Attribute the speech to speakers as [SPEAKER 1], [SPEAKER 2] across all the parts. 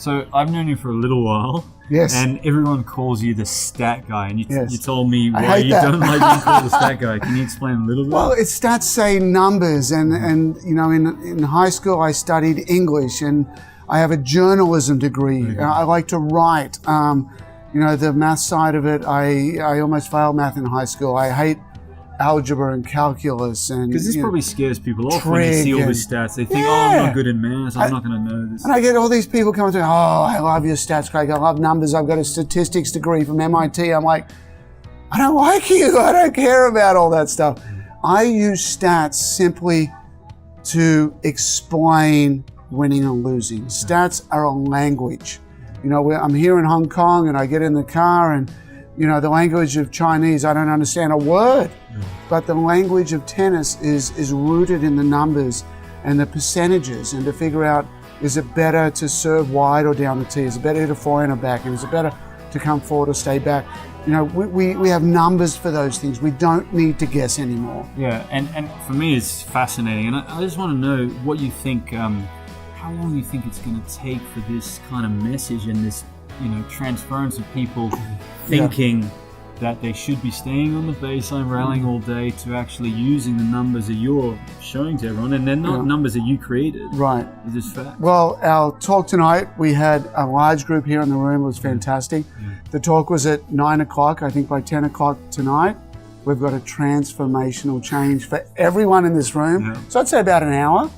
[SPEAKER 1] So I've known you for a little while.
[SPEAKER 2] Yes.
[SPEAKER 1] And everyone calls you the stat guy. And you told me
[SPEAKER 2] I
[SPEAKER 1] why
[SPEAKER 2] hate
[SPEAKER 1] you
[SPEAKER 2] that.
[SPEAKER 1] don't like being called the stat guy. Can you explain a little bit?
[SPEAKER 2] Well, stats say numbers, and you know, in high school I studied English, and I have a journalism degree. I like to write. You know, the math side of it, I almost failed math in high school. I hate algebra and calculus, and
[SPEAKER 1] because this probably scares people off when they see all these stats. They think, oh, I'm not good in math, I'm not going to know this.
[SPEAKER 2] And I get all these people coming through, oh, I love your stats, Craig. I love numbers. I've got a statistics degree from MIT. I'm like, I don't like you. I don't care about all that stuff. I use stats simply to explain winning and losing. Stats are a language. You know, I'm here in Hong Kong and I get in the car and, you know, the language of Chinese, I don't understand a word. But the language of tennis is rooted in the numbers and the percentages, and to figure out, is it better to serve wide or down the tee? Is it better to forehand or backhand? Is it better to come forward or stay back? You know, we have numbers for those things. We don't need to guess anymore.
[SPEAKER 1] Yeah, and for me it's fascinating, and I just want to know what you think, how long you think it's going to take for this kind of message and this, you know, transference of people thinking that they should be staying on the baseline, rallying all day, to actually using the numbers that you're showing to everyone, and they're not numbers that you created.
[SPEAKER 2] Right.
[SPEAKER 1] They're just facts.
[SPEAKER 2] Well, our talk tonight, we had a large group here in the room. It was fantastic. The talk was at 9 o'clock. I think by 10 o'clock tonight, we've got a transformational change for everyone in this room. So I'd say about an hour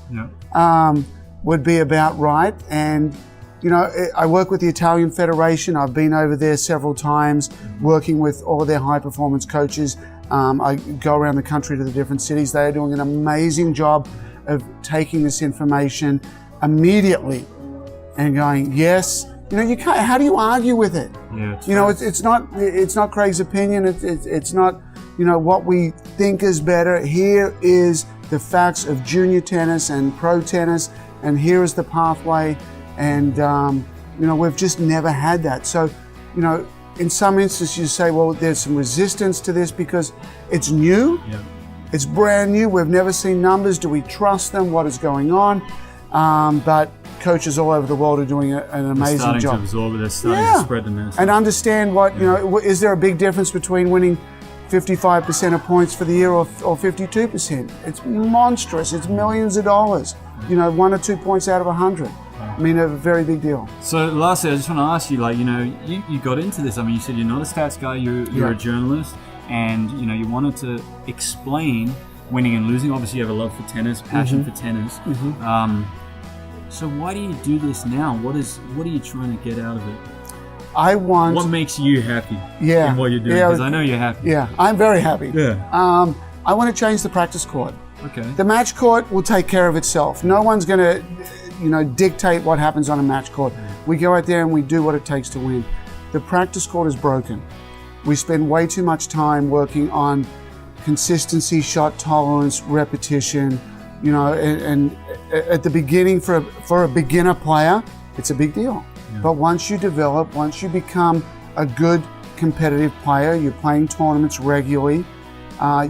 [SPEAKER 2] would be about right. And you know, I work with the Italian Federation. I've been over there several times working with all of their high performance coaches. I go around the country to the different cities. They are doing an amazing job of taking this information immediately and going, yes, you know, you can't, how do you argue with it? You know, it's not Craig's opinion. It's not, you know, what we think is better. Here is the facts of junior tennis and pro tennis, and here is the pathway. And, you know, we've just never had that. So, you know, in some instances you say, well, there's some resistance to this because it's new. It's brand new. We've never seen numbers. Do we trust them? What is going on? But coaches all over the world are doing an amazing job.
[SPEAKER 1] They're starting to absorb it. They're starting to spread the message.
[SPEAKER 2] And understand what, you know, is there a big difference between winning 55% of points for the year or 52%? It's monstrous. It's millions of dollars. You know, 1 or 2 points out of 100. I mean, a very big deal.
[SPEAKER 1] So lastly, I just want to ask you, like, you know, you got into this. I mean, you said you're not a stats guy, you're a journalist, and, you know, you wanted to explain winning and losing. Obviously, you have a love for tennis, passion for tennis. So why do you do this now? What are you trying to get out of it? What makes you happy in what you're doing? Because I know you're happy.
[SPEAKER 2] Yeah, I'm very happy.
[SPEAKER 1] Yeah.
[SPEAKER 2] I want to change the practice court.
[SPEAKER 1] Okay.
[SPEAKER 2] The match court will take care of itself. No one's going to, you know, dictate what happens on a match court. We go out there and we do what it takes to win. The practice court is broken. We spend way too much time working on consistency, shot tolerance, repetition. You know, and at the beginning for a beginner player, it's a big deal. But once you develop, once you become a good competitive player, you're playing tournaments regularly,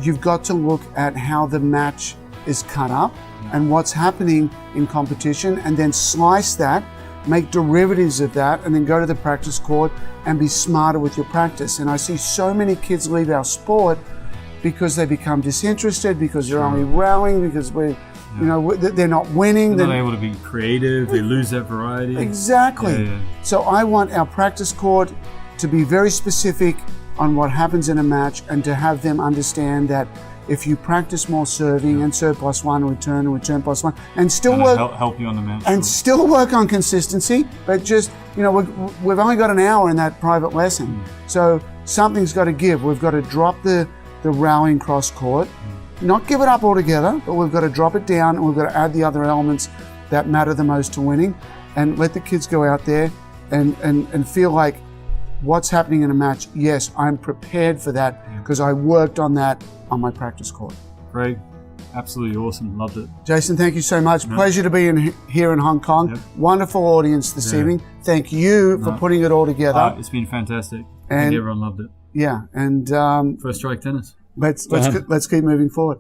[SPEAKER 2] you've got to look at how the match is cut up and what's happening in competition, and then slice that, make derivatives of that, and then go to the practice court and be smarter with your practice. And I see so many kids leave our sport because they become disinterested, because they're only rallying, because you know, they're not winning.
[SPEAKER 1] They're not able to be creative. They lose that variety.
[SPEAKER 2] Exactly. So I want our practice court to be very specific on what happens in a match, and to have them understand that if you practice more serving and serve +1, return and return +1, and still work,
[SPEAKER 1] help you on the match,
[SPEAKER 2] and still work on consistency, but just, you know, we've only got an hour in that private lesson, so something's got to give. We've got to drop the rallying cross court, not give it up altogether, but we've got to drop it down, and we've got to add the other elements that matter the most to winning, and let the kids go out there and feel like, what's happening in a match? Yes, I'm prepared for that because I worked on that on my practice court.
[SPEAKER 1] Craig, absolutely awesome. Loved it.
[SPEAKER 2] Jason, thank you so much. Pleasure to be here in Hong Kong. Wonderful audience this evening. Thank you for putting it all together.
[SPEAKER 1] It's been fantastic. I think everyone loved it.
[SPEAKER 2] Yeah, and
[SPEAKER 1] First strike tennis.
[SPEAKER 2] Let's keep moving forward.